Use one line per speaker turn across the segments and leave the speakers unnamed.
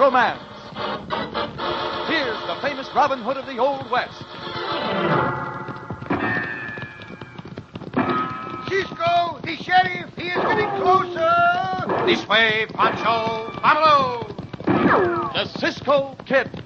romance. Here's the famous Robin Hood of the Old West.
Cisco, the sheriff, he is getting closer.
This way, Pancho. Vámonos.
The Cisco Kid.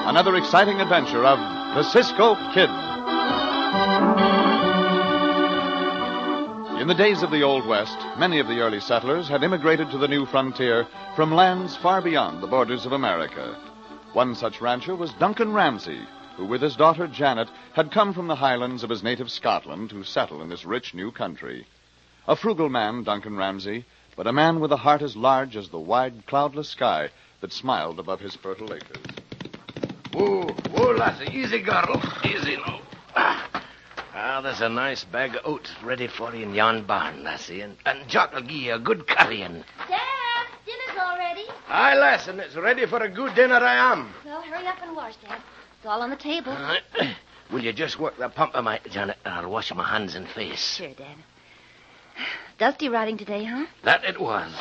Another exciting adventure of the Cisco Kid. In the days of the Old West, many of the early settlers had immigrated to the new frontier from lands far beyond the borders of America. One such rancher was Duncan Ramsay, who with his daughter Janet had come from the highlands of his native Scotland to settle in this rich new country. A frugal man, Duncan Ramsay, but a man with a heart as large as the wide, cloudless sky that smiled above his fertile acres.
Whoa, lassie, easy, girl. Easy now. There's a nice bag of oats ready for you in yon barn, lassie, and Jock will give you a good currying.
Dad, dinner's all ready.
Aye, lass, and it's ready for a good dinner I am.
Well, hurry up and wash, Dad. It's all on the table.
Will you just work the pump of my... Janet, I'll wash my hands and face.
Sure, Dad. Dusty riding today, huh?
That it was.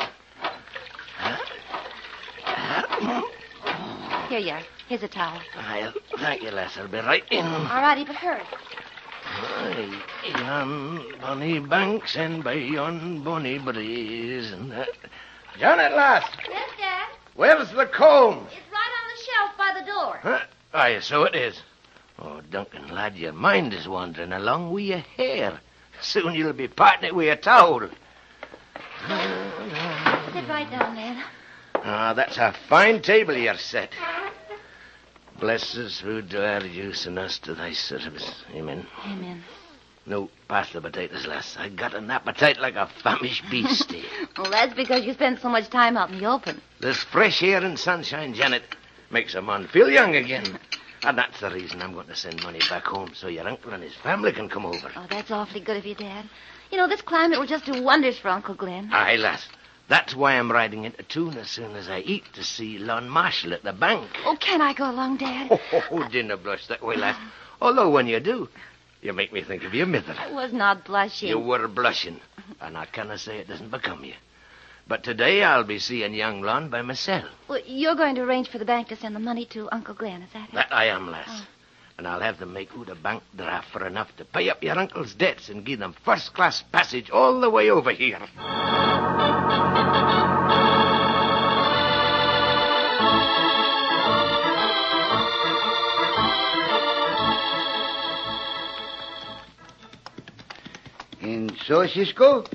Here you are. Here's a towel.
Thank you, lass. I'll be right in.
All righty, but hurry.
Yon bonny banks and by yon bonny breeze and that. Janet, lass.
Yes, Dad?
Where's the comb?
It's right on the shelf by the door.
Huh? Aye, so it is. Oh, Duncan, lad, your mind is wandering along with your hair. Soon you'll be parting it with a towel.
Sit right down, Dad.
That's a fine table you're set. Bless us who do our use and us to thy service. Amen.
Amen.
No, pass the potatoes, lass. I got an appetite like a famished beast.
Well, that's because you spend so much time out in the open.
This fresh air and sunshine, Janet, makes a man feel young again. And that's the reason I'm going to send money back home so your uncle and his family can come over.
Oh, that's awfully good of you, Dad. You know, this climate will just do wonders for Uncle Glenn.
Aye, lass. That's why I'm riding into town as soon as I eat to see Lon Marshall at the bank.
Oh, can I go along, Dad?
Oh, dinna blush that way, lass. Although when you do, you make me think of your mother.
I was not blushing.
You were blushing, and I cannot say it doesn't become you. But today I'll be seeing young Lon by myself.
Well, you're going to arrange for the bank to send the money to Uncle Glenn, is that it?
That I am, lass.
Oh.
And I'll have them make out a bank draft for enough to pay up your uncle's debts and give them first-class passage all the way over here.
And so, Cisco,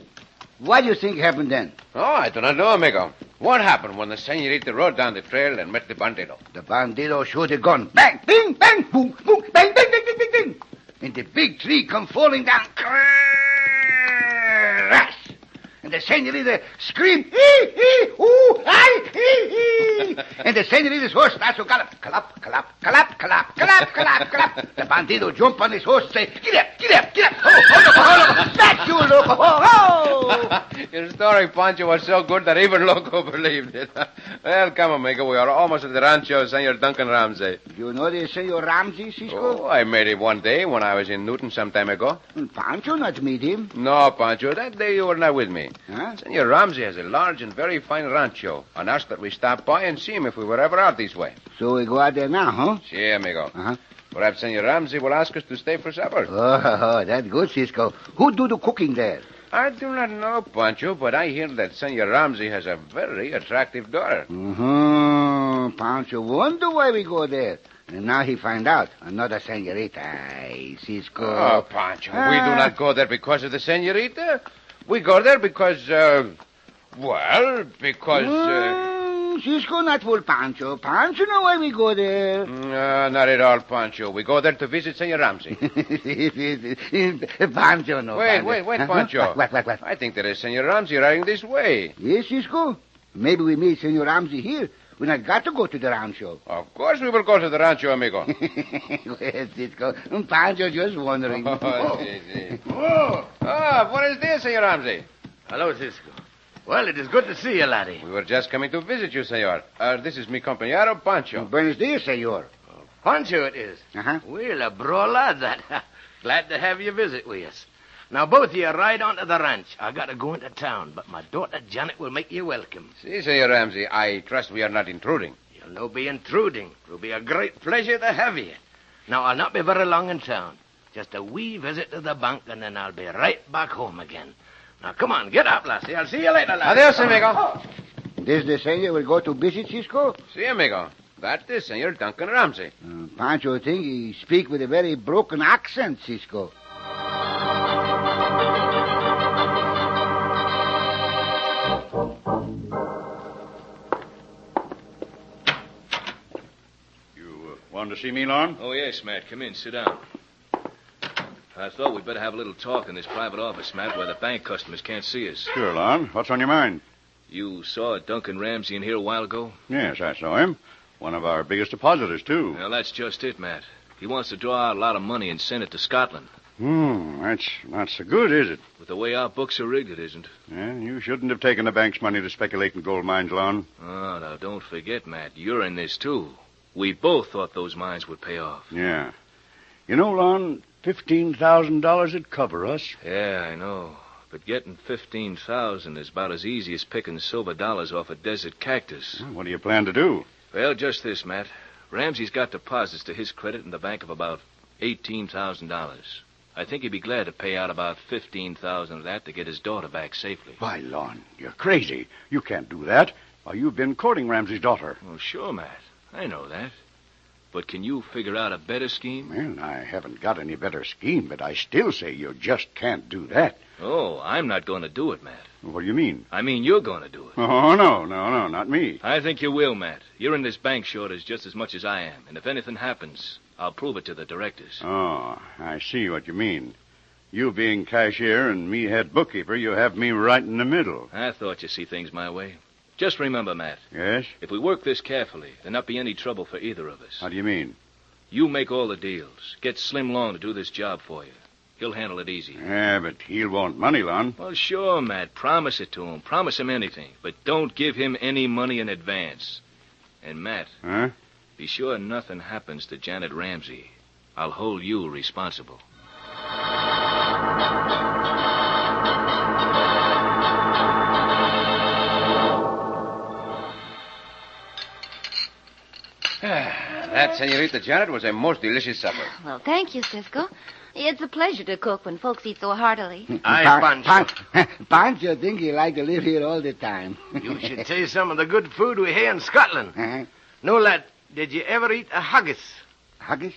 what do you think happened then?
Oh, I do not know, amigo. What happened when the senorita rode down the trail and met the bandito?
The bandito shot a gun. Bang, bing, bang, boom, boom, bang, bang, bang, bang, bang, bang. And the big tree come falling down. Crash! And the senorita screamed, hee, hee, ooh, ay, hee, hee. And the senorita's horse starts to gallop. Gallop, gallop, gallop, gallop, gallop, gallop, gallop. The bandito jump on his horse and say, get up, get up, get up. Oh, hold up. That's you, Loco. Oh.
Your story, Pancho, was so good that even Loco believed it. Well, come, amigo. We are almost at the rancho of Senor Duncan Ramsay.
You know the Senor Ramsay, Cisco?
Oh, I met him one day when I was in Newton some time ago.
Pancho not meet him.
No, Pancho, that day you were not with me.
Huh?
Senor Ramsay has a large and very fine rancho, and asked that we stop by and see him if we were ever out this way.
So we go out there now, huh?
Si, amigo.
Uh-huh.
Perhaps Senor Ramsay will ask us to stay for supper.
Oh, that's good, Cisco. Who do the cooking there?
I do not know, Pancho, but I hear that Senor Ramsay has a very attractive daughter.
Mm-hmm. Pancho wonder why we go there. And now he find out. Another senorita. Aye, Cisco.
Oh, Pancho, we do not go there because of the senorita. We go there because, because...
Cisco, not for Pancho. Pancho know why we go there.
Not at all, Pancho. We go there to visit Senor Ramsay.
Pancho, no.
Wait, Pancho.
What?
I think there is Senor Ramsay riding this way.
Yes, Cisco. Maybe we meet Senor Ramsay here. We not got to go to the rancho.
Of course we will go to the rancho, amigo.
Well, Cisco, Pancho just wondering.
What is this, Senor Ramsay?
Hello, Cisco. Well, it is good to see you, laddie.
We were just coming to visit you, senor. This is mi compañero, Pancho.
Buenos dias, senor.
Pancho it is.
Uh-huh.
Well, a bro lad that. Glad to have you visit with us. Now, both of you ride on to the ranch. I got to go into town, but my daughter Janet will make you welcome.
Si, Senor Ramsay. I trust we are not intruding.
You'll no be intruding. It will be a great pleasure to have you. Now, I'll not be very long in town. Just a wee visit to the bank, and then I'll be right back home again. Now, come on, get up, lassie. I'll see you later, lassie.
Adios, amigo.
This the senor will go to visit Cisco?
Si, amigo. That is Senor Duncan Ramsay.
Pancho think he speak with a very broken accent, Cisco.
Want to see me, Lon?
Oh, yes, Matt. Come in. Sit down. I thought we'd better have a little talk in this private office, Matt, where the bank customers can't see us.
Sure, Lon. What's on your mind?
You saw Duncan Ramsay in here a while ago?
Yes, I saw him. One of our biggest depositors, too.
Well, that's just it, Matt. He wants to draw out a lot of money and send it to Scotland.
That's not so good, is it?
With the way our books are rigged, it isn't.
Yeah, you shouldn't have taken the bank's money to speculate in gold mines, Lon.
Oh, now, don't forget, Matt, you're in this, too. We both thought those mines would pay off.
Yeah. You know, Lon, $15,000 would cover us.
Yeah, I know. But getting $15,000 is about as easy as picking silver dollars off a desert cactus.
What do you plan to do?
Well, just this, Matt. Ramsay's got deposits to his credit in the bank of about $18,000. I think he'd be glad to pay out about $15,000 of that to get his daughter back safely.
Why, Lon, you're crazy. You can't do that. Why, you've been courting Ramsay's daughter.
Oh, sure, Matt. I know that. But can you figure out a better scheme?
Well, I haven't got any better scheme, but I still say you just can't do that.
Oh, I'm not going to do it, Matt.
What do you mean?
I mean, you're going to do it.
Oh, no, not me.
I think you will, Matt. You're in this bank shortage just as much as I am. And if anything happens, I'll prove it to the directors.
Oh, I see what you mean. You being cashier and me head bookkeeper, you have me right in the middle.
I thought you see things my way. Just remember, Matt.
Yes?
If we work this carefully, there'll not be any trouble for either of us.
How do you mean?
You make all the deals. Get Slim Long to do this job for you. He'll handle it easy.
Yeah, but he'll want money, Lon.
Well, sure, Matt. Promise it to him. Promise him anything. But don't give him any money in advance. And, Matt,
Huh?
be sure nothing happens to Janet Ramsay. I'll hold you responsible.
That, Senorita Janet, was a most delicious supper.
Well, thank you, Cisco. It's a pleasure to cook when folks eat so heartily.
Aye, Pancho.
Pancho think he like to live here all the time.
You should taste some of the good food we have in Scotland.
Uh-huh.
No, lad, did you ever eat a haggis?
Haggis?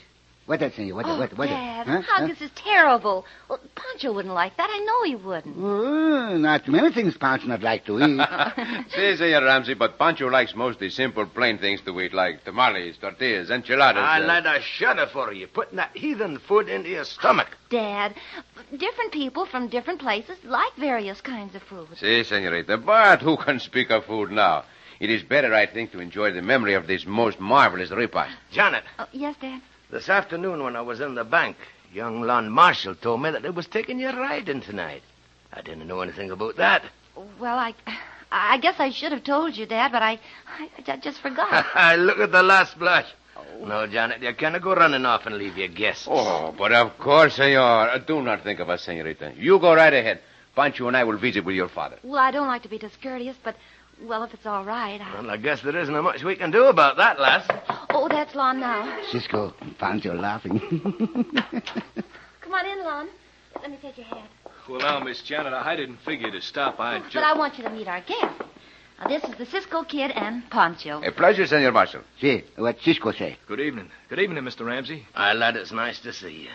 What that, senor? What
Dad,
Huh?
haggis is terrible. Well, Pancho wouldn't like that. I know he wouldn't.
Not too many things Pancho not like to eat.
Si, Senor Ramsay, but Pancho likes mostly simple, plain things to eat, like tamales, tortillas, enchiladas.
Lad, I shudder for you, putting that heathen food into your stomach.
Dad, different people from different places like various kinds of food.
Si, Senorita, but who can speak of food now? It is better, I think, to enjoy the memory of this most marvelous repast.
Janet,
Oh, yes, Dad?
this afternoon when I was in the bank, young Lon Marshall told me that they was taking you riding tonight. I didn't know anything about that.
Well, I guess I should have told you, Dad, but I just forgot.
Look at the last blush. No, Janet, you can't go running off and leave your guests.
Oh, but of course, Senor. Do not think of us, Senorita. You go right ahead. Pancho and I will visit with your father.
Well, I don't like to be discourteous, but, well, if it's all right,
Well, I guess there isn't much we can do about that, lass.
Oh, that's Lon now.
Cisco, Pancho laughing.
Come on in, Lon. Let me take your hand.
Well, now, Miss Janet, I didn't figure to stop.
But I want you to meet our guest. Now, this is the Cisco Kid and Pancho.
A pleasure, Senor Marshall.
See, what Cisco say?
Good evening. Good evening, Mr. Ramsay.
Aye, lad, it's nice to see you.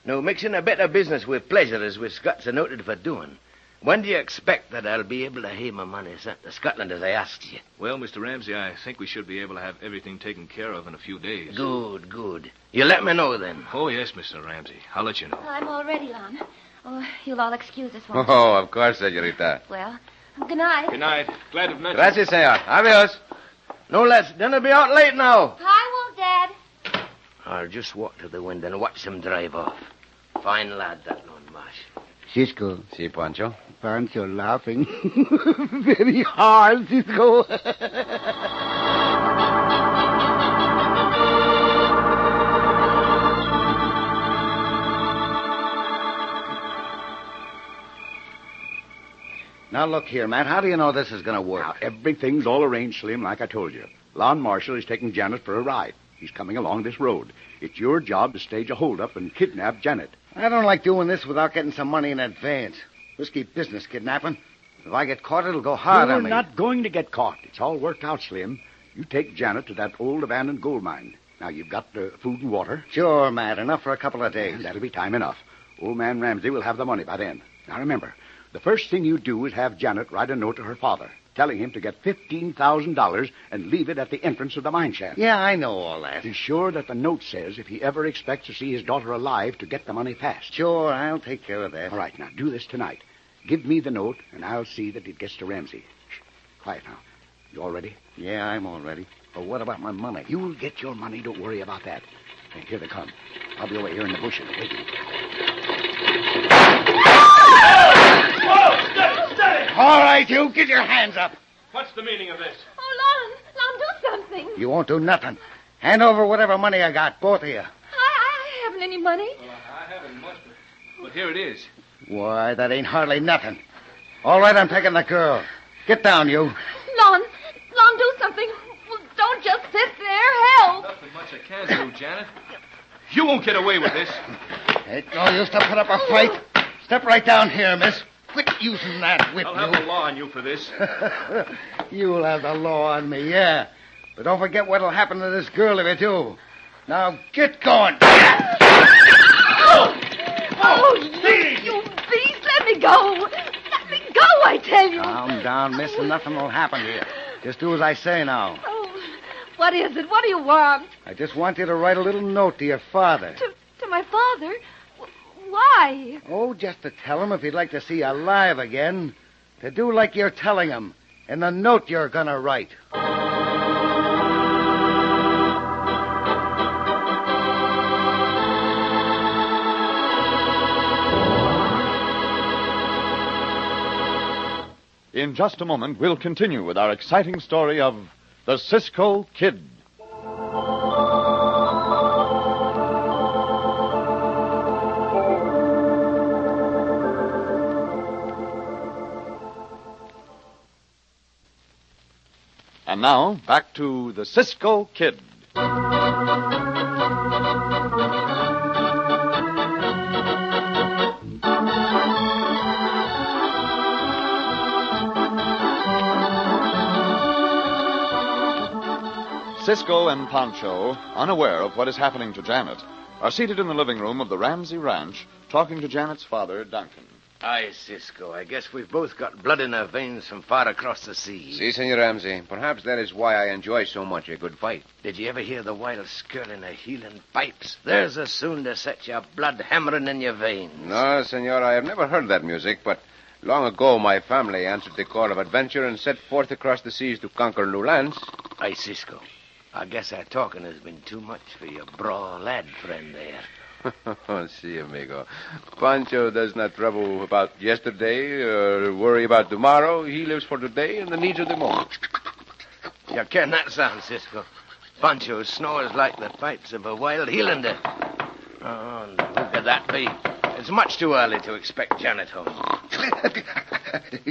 Now, mixing a bit of business with pleasure is what Scots are noted for doing. When do you expect that I'll be able to have my money sent to Scotland as I asked you?
Well, Mr. Ramsay, I think we should be able to have everything taken care of in a few days.
Good, good. You let me know then.
Oh, yes, Mr. Ramsay. I'll let you know.
I'm all ready, Lon. Oh, you'll all excuse us, won't
Oh, of course, señorita.
you? Well, good night.
Good night. Glad to have met you.
Gracias, senor. Adios.
No, lads, dinner be out late now.
I won't, Dad.
I'll just walk to the window and watch them drive off. Fine lad, that lone Marsh.
Cisco.
Si, Pancho.
Pancho laughing. Very hard, Cisco. Now, look here, Matt. How do you know this is going to work?
Now, everything's all arranged, Slim, like I told you. Lon Marshall is taking Janet for a ride. He's coming along this road. It's your job to stage a holdup and kidnap Janet.
I don't like doing this without getting some money in advance. Risky business, kidnapping. If I get caught, it'll go hard
You're
on me.
not going to get caught. It's all worked out, Slim. You take Janet to that old abandoned gold mine. Now, you've got food and water.
Sure, Matt. Enough for a couple of days.
That'll be time enough. Old man Ramsay will have the money by then. Now, remember, the first thing you do is have Janet write a note to her father, telling him to get $15,000 and leave it at the entrance of the mine shaft.
Yeah, I know all that.
Be sure that the note says if he ever expects to see his daughter alive to get the money fast.
Sure, I'll take care of that.
All right, now do this tonight. Give me the note, and I'll see that it gets to Ramsay. Shh. Quiet now. You all ready?
Yeah, I'm all ready. But what about my money?
You'll get your money. Don't worry about that. Hey, here they come. I'll be over here in the bushes waiting.
Whoa! Steady!
All right, you. Get your hands up.
What's the meaning of this?
Oh, Lon, do something.
You won't do nothing. Hand over whatever money I got, both of you.
I haven't any money.
Well, I haven't much, but here it is.
Why, that ain't hardly nothing. All right, I'm taking the girl. Get down, you.
Lon, do something. Well, don't just sit there. Help.
Nothing much I can do, Janet. You won't get away with this.
Ain't no use to put up a fight. Step right down here, miss. Quit using that whip,
I'll have the law on you for this.
You'll have the law on me, yeah. But don't forget what'll happen to this girl if you do. Now, get going.
Oh, you beast. Let me go. Let me go, I tell you.
Calm down, miss, and nothing will happen to you. Just do as I say now.
Oh, what is it? What do you want?
I just want you to write a little note to your father.
To my father? Why?
Oh, just to tell him if he'd like to see you alive again. To do like you're telling him in the note you're going to write.
In just a moment, we'll continue with our exciting story of the Cisco Kid. And now, back to the Cisco Kid. Cisco and Pancho, unaware of what is happening to Janet, are seated in the living room of the Ramsay Ranch, talking to Janet's father, Duncan.
Aye, Cisco, I guess we've both got blood in our veins from far across the sea.
Si, Senor Ramsay. Perhaps that is why I enjoy so much a good fight.
Did you ever hear the wild skirling of healing pipes? There's a soon to set your blood hammering in your veins.
No, Senor, I have never heard that music, but long ago my family answered the call of adventure and set forth across the seas to conquer new lands.
Aye, Cisco. I guess our talking has been too much for your braw lad friend there.
Si, amigo. Pancho does not trouble about yesterday or worry about tomorrow. He lives for today and the needs of the moment.
You ken that sound, Cisco? Pancho snores like the pipes of a wild Highlander. Oh, and who could that be? It's much too early to expect Janet home.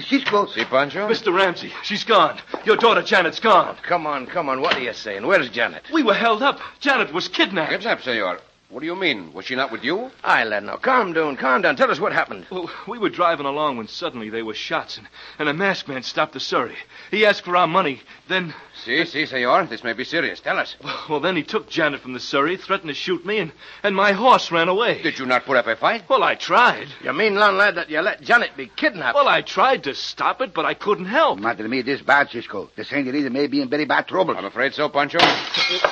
Cisco.
Si, Pancho?
Mr. Ramsay, she's gone. Your daughter Janet's gone.
Come on. What are you saying? Where's Janet?
We were held up. Janet was kidnapped.
Kidnapped, Senor. What do you mean? Was she not with you?
Aye, lad, now, calm down. Tell us what happened.
Well, we were driving along when suddenly there were shots, and a masked man stopped the surrey. He asked for our money. Then...
Si, senor. This may be serious. Tell us.
Well, then he took Janet from the surrey, threatened to shoot me, and my horse ran away.
Did you not put up a fight?
Well, I tried.
You mean, lad, that you let Janet be kidnapped?
Well, I tried to stop it, but I couldn't help.
Matter me this bad, Cisco. The senorita may be in very bad trouble.
I'm afraid so, Pancho.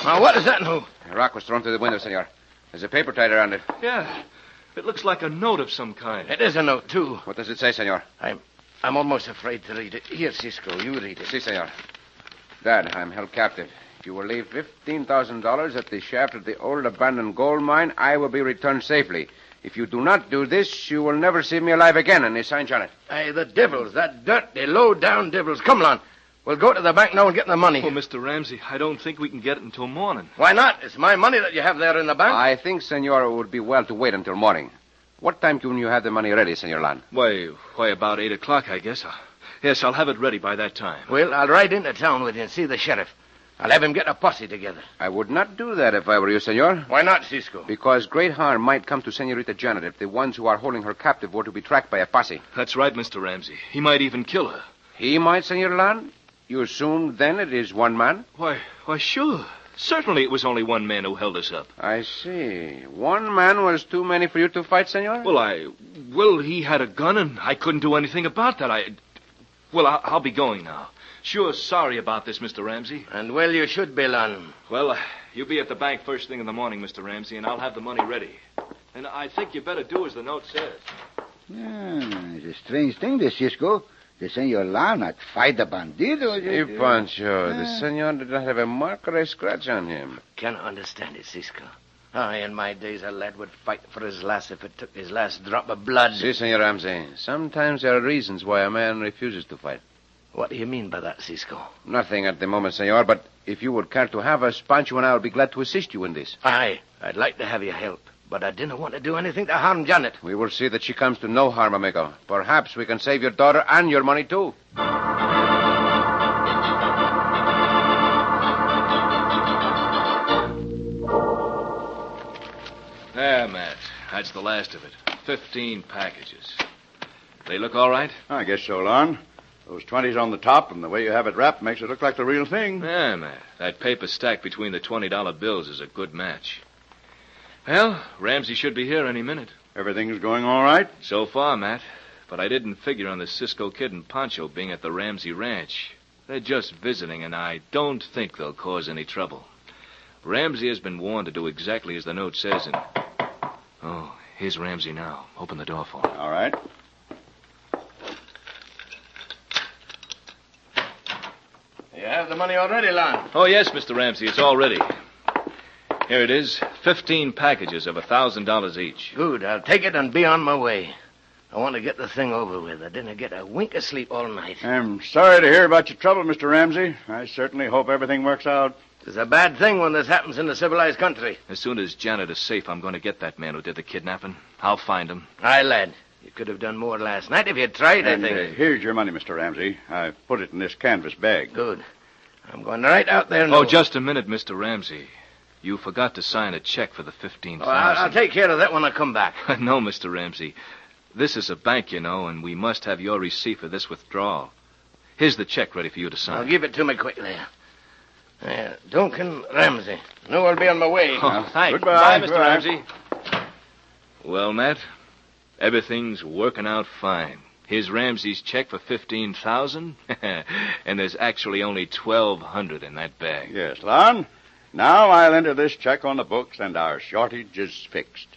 Now, what is that now?
A rock was thrown through the window, senor. There's a paper tied around it.
Yeah. It looks like a note of some kind.
It is a note, too.
What does it say, senor?
I'm almost afraid to read it. Here, Cisco, you read it.
Si, senor. Dad, I'm held captive. If you will leave $15,000 at the shaft of the old abandoned gold mine, I will be returned safely. If you do not do this, you will never see me alive again, and he signed on it.
Aye, the devils, that dirty, low-down devils. Come along. We'll go to the bank now and get the money.
Oh, Mr. Ramsay, I don't think we can get it until morning.
Why not? It's my money that you have there in the bank.
I think, senor, it would be well to wait until morning. What time can you have the money ready, senor Lan?
Why, about 8 o'clock, I guess. Yes, I'll have it ready by that time.
Well, I'll ride into town with you and see the sheriff. I'll have him get a posse together.
I would not do that if I were you, senor.
Why not, Cisco?
Because great harm might come to Senorita Janet if the ones who are holding her captive were to be tracked by a posse.
That's right, Mr. Ramsay. He might even kill her.
He might, senor Lan? You assume, then, it is one man?
Why, sure. Certainly it was only one man who held us up.
I see. One man was too many for you to fight, senor?
Well, he had a gun, and I couldn't do anything about that. I'll be going now. Sure sorry about this, Mr. Ramsay.
And, well, you should be, Lon.
Well, you be at the bank first thing in the morning, Mr. Ramsay, and I'll have the money ready. And I think you better do as the note says.
It's a strange thing, this, Cisco. The senor La not fight the bandido.
Hey, Pancho, the senor did not have a mark or a scratch on him.
Cannot understand it, Cisco. Aye, in my days, a lad would fight for his lass if it took his last drop of blood.
Si, senor Ramsay. Sometimes there are reasons why a man refuses to fight.
What do you mean by that, Cisco?
Nothing at the moment, senor, but if you would care to have us, Pancho and I will be glad to assist you in this.
Aye, I'd like to have your help, but I didn't want to do anything to harm Janet.
We will see that she comes to no harm, amigo. Perhaps we can save your daughter and your money, too.
There, Matt. That's the last of it. 15 packages. They look all right?
I guess so, Lon. Those 20s on the top and the way you have it wrapped makes it look like the real thing.
Yeah, Matt. That paper stacked between the $20 bills is a good match. Well, Ramsay should be here any minute.
Everything's going all right?
So far, Matt. But I didn't figure on the Cisco Kid and Pancho being at the Ramsay ranch. They're just visiting, and I don't think they'll cause any trouble. Ramsay has been warned to do exactly as the note says, and... Oh, here's Ramsay now. Open the door for him.
All right.
You have the money already, Lon.
Oh, yes, Mr. Ramsay. It's all ready. Here it is. 15 packages of $1,000 each.
Good. I'll take it and be on my way. I want to get the thing over with. I didn't get a wink of sleep all night.
I'm sorry to hear about your trouble, Mr. Ramsay. I certainly hope everything works out.
It's a bad thing when this happens in a civilized country.
As soon as Janet is safe, I'm going to get that man who did the kidnapping. I'll find him.
Aye, lad. You could have done more last night if you'd tried,
And
I think.
here's your money, Mr. Ramsay. I put it in this canvas bag.
Good. I'm going right out there now.
Oh, just a minute, Mr. Ramsay. You forgot to sign a check for the $15,000.
Oh, I'll take care of that when I come back.
No, Mr. Ramsay. This is a bank, you know, and we must have your receipt for this withdrawal. Here's the check ready for you to sign.
I'll give it to me quickly. Duncan Ramsay. Know I'll be on my way.
Oh, hi.
Goodbye.
Bye, Mr.
Goodbye.
Ramsay. Well, Matt, everything's working out fine. Here's Ramsay's check for $15,000, and there's actually only $1,200 in that bag.
Yes, Lon. Now I'll enter this check on the books, and our shortage is fixed.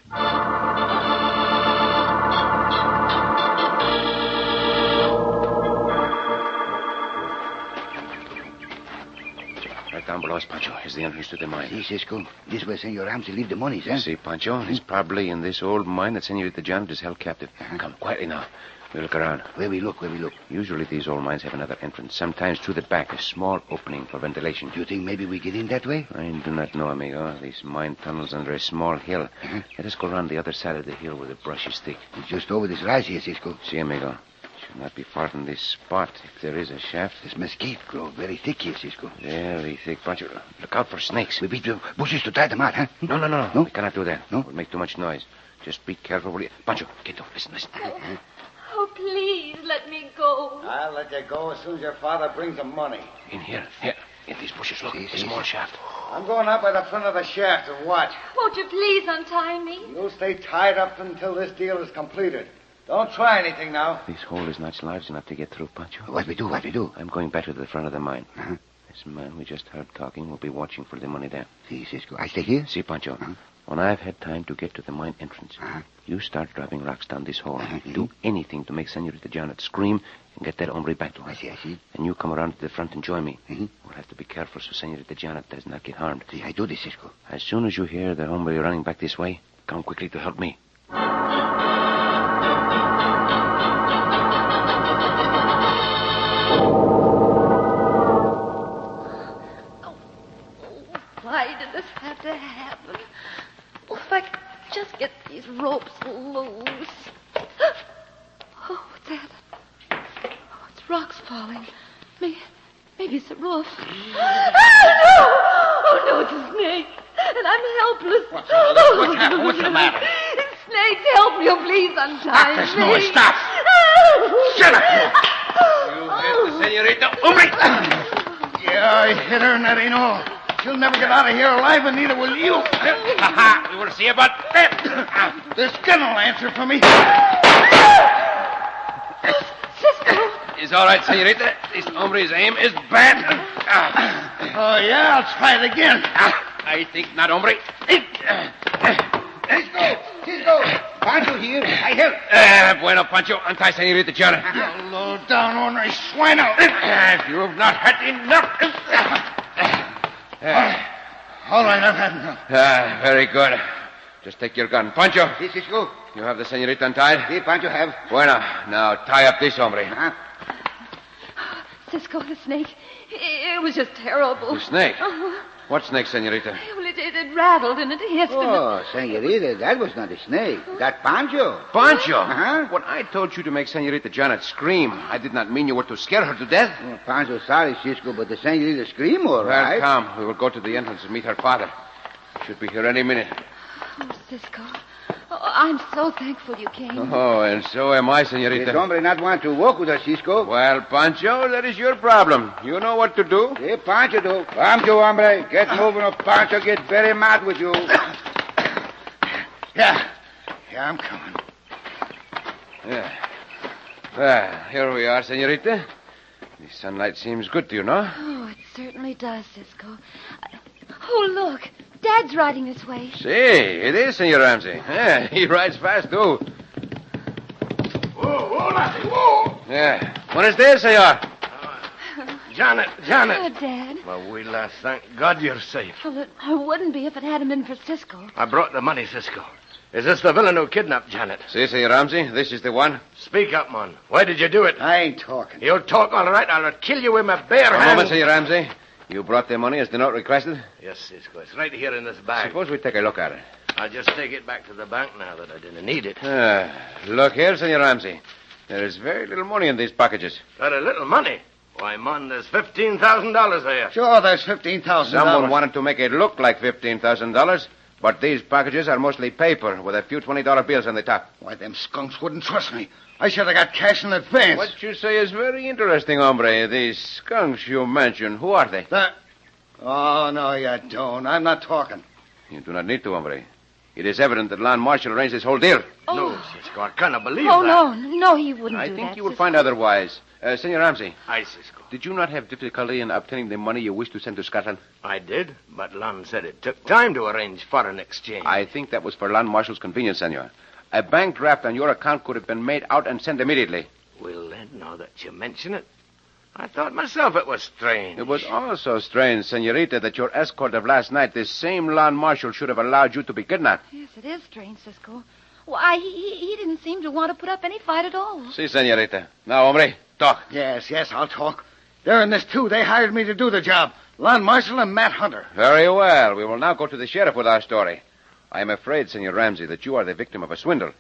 Right down below us, Pancho, is the entrance to the mine.
See, Cisco, this way Senor Ramsay leave the money, eh?
See, Pancho, it's probably in this old mine that Senorita Janet is held captive. Come, quietly now. We'll look around.
Where we look?
Usually these old mines have another entrance, sometimes through the back, a small opening for ventilation.
Do you think maybe we get in that way?
I do not know, amigo. These mine tunnels under a small hill. Let us go around the other side of the hill where the brush is thick.
It's just over this rise here, Cisco.
See, amigo. Should not be far from this spot, if there is a shaft.
This mesquite grows very thick here, Cisco.
Very thick, Pancho. Look out for snakes.
We beat the bushes to try them out, huh?
No.
No?
We cannot do that.
No?
It will make too much noise. Just be careful. Pancho, get down. Listen.
Oh, please, let me go.
I'll let you go as soon as your father brings the money.
In here. In these bushes. Look, a small shaft.
I'm going up by the front of the shaft and watch.
Won't you please untie me?
You'll stay tied up until this deal is completed. Don't try anything now.
This hole is not large enough to get through, Pancho.
What we do?
I'm going back to the front of the mine.
Uh-huh.
This man we just heard talking will be watching for the money there.
See, Cisco, I stay here?
See, Pancho,
Uh-huh.
when I've had time to get to the mine entrance,
Uh-huh.
you start dropping rocks down this hole.
Uh-huh.
Do anything to make Senorita Janet scream and get that hombre back to her.
I see.
And you come around to the front and join me.
Uh-huh.
We'll have to be careful so Senorita Janet does not get harmed.
See, I do this, Cisco.
As soon as you hear the hombre running back this way, come quickly to help me.
Why did this have to happen? Oh, if I could just get these ropes loose. Oh, what's that? Oh, it's rocks falling. Maybe it's the roof. Oh, no, it's a snake. And I'm helpless.
What's the matter?
Snakes, help me, oh, please untie
There's
me.
no way. Stop. Shut up.
You hit the Senorita hombre.
Yeah, I hit her, and that ain't all. She'll never get out of here alive, and neither will you.
We will see about that.
This gun will answer for me.
Cisco.
It's all right, Senorita. This hombre's aim is bad.
Oh, yeah, I'll try it again.
I think not, hombre.
Cisco. Pancho here. I help.
Bueno, Pancho. Untie Senorita Janet.
You low down ornery swine.
You have not had enough.
All right, I've had enough.
Very good. Just take your gun. Pancho,
See, Cisco.
you have the senorita untied?
See, Pancho have.
Bueno, now tie up this hombre.
Huh?
Cisco, the snake. It was just terrible.
The snake?
Uh-huh.
What snake, senorita?
Well, it rattled and it hissed.
Oh, senorita, that was not a snake. That Pancho.
Pancho?
Uh-huh.
When I told you to make Senorita Janet scream, I did not mean you were to scare her to death.
Oh, Pancho, sorry, Cisco, but the senorita scream all right.
Well, come. We will go to the entrance and meet her father. Should be here any minute.
Oh, Cisco. Oh, I'm so thankful you came.
Oh, and so am I,
This
senorita.
hombre not want to walk with us, Cisco.
Well, Pancho, that is your problem. You know what to do.
Sí, Pancho do. Pancho, hombre. Get moving or Pancho get very mad with you. Yeah, I'm coming.
Yeah. Here we are, senorita. The sunlight seems good to you, no?
Oh, it certainly does, Cisco. Oh, look. Dad's riding this way.
See, it is, Senor Ramsay. Yeah, he rides fast, too.
Whoa, Lassie, whoa.
Yeah. Buenos dias, senor.
Janet.
Oh, Dad.
Well, we'll thank God you're safe.
Well, it wouldn't be if it hadn't been for Cisco.
I brought the money, Cisco. Is this the villain who kidnapped Janet?
See, Senor Ramsay, this is the one.
Speak up, man. Why did you do it?
I ain't talking.
You'll talk all right. I'll kill you with my bare
A
hands.
moment, Senor Ramsay. You brought the money as the note requested?
Yes, Cisco. It's right here in this bag.
Suppose we take a look at it.
I'll just take it back to the bank now that I didn't need it.
Look here, Senor Ramsay. There is very little money in these packages.
Got a little money. Why, man, there's $15,000 there.
Sure, there's $15,000.
Someone wanted to make it look like $15,000, but these packages are mostly paper with a few $20 bills on the top.
Why, them skunks wouldn't trust me. I should have got cash in advance.
What you say is very interesting, hombre. These skunks you mentioned, who are they?
Oh, no, you don't. I'm not talking.
You do not need to, hombre. It is evident that Land Marshal arranged this whole deal.
No, Cisco, I cannot believe
Oh,
that.
no, he wouldn't
I
do
think
that.
you will
Cisco.
find otherwise. Senor Ramsay,
Aye, Cisco.
did you not have difficulty in obtaining the money you wished to send to Scotland?
I did, but Lon said it took time to arrange foreign exchange.
I think that was for Land Marshal's convenience, senor. A bank draft on your account could have been made out and sent immediately.
Well, then, now that you mention it, I thought myself it was strange.
It was also strange, senorita, that your escort of last night, this same Land Marshal, should have allowed you to be kidnapped.
Yes, it is strange, Cisco. Why, he didn't seem to want to put up any fight at all.
Si, senorita. Now, hombre, talk.
Yes, I'll talk. They're in this, too. They hired me to do the job. Lon Marshall and Matt Hunter.
Very well. We will now go to the sheriff with our story. I am afraid, Senor Ramsay, that you are the victim of a swindle.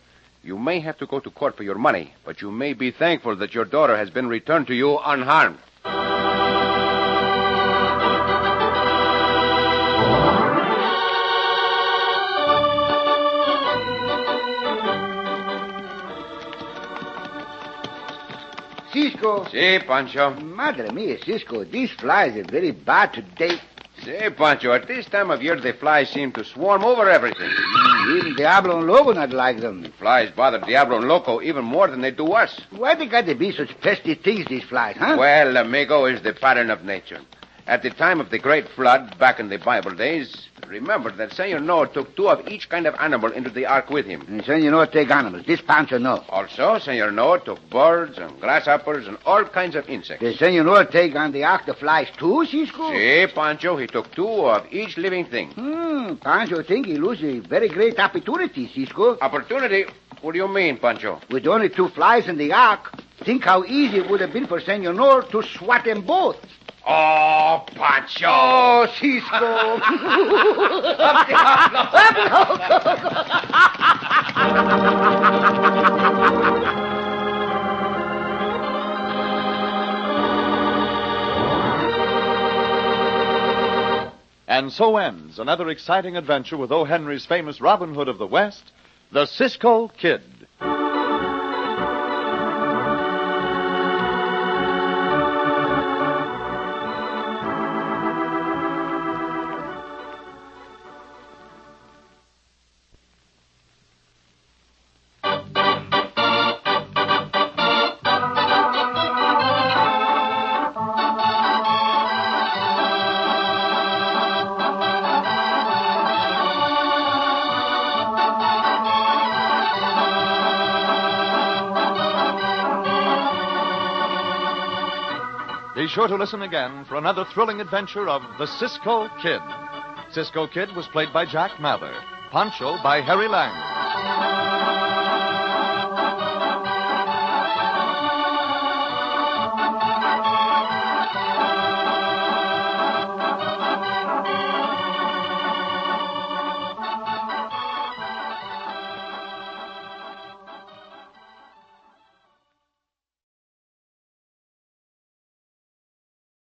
You may have to go to court for your money, but you may be thankful that your daughter has been returned to you unharmed.
Cisco.
Si, Pancho.
Madre mia, Cisco, these flies are very bad today.
Si, Pancho, at this time of year, the flies seem to swarm over everything.
Even Diablo and Lobo not like them.
Flies bother Diablo and Loco even more than they do us.
Why they got to be such pesky things, these flies, huh?
Well, amigo, is the pattern of nature. At the time of the great flood, back in the Bible days, remember that Senor Noah took 2 of each kind of animal into the ark with him.
And Senor Noah take animals. This Pancho no.
Also, Senor Noah took birds and grasshoppers and all kinds of insects.
Does Senor Noah take on the ark the flies too, Cisco?
Si, Pancho, he took 2 of each living thing.
Pancho think he lose a very great opportunity, Cisco.
Opportunity? What do you mean, Pancho?
With only 2 flies in the ark, think how easy it would have been for Senor Noah to swat them both.
Oh, Pancho!
Oh, Cisco!
And so ends another exciting adventure with O. Henry's famous Robin Hood of the West, the Cisco Kid. Be sure to listen again for another thrilling adventure of the Cisco Kid. Cisco Kid was played by Jack Mather. Pancho by Harry Lang.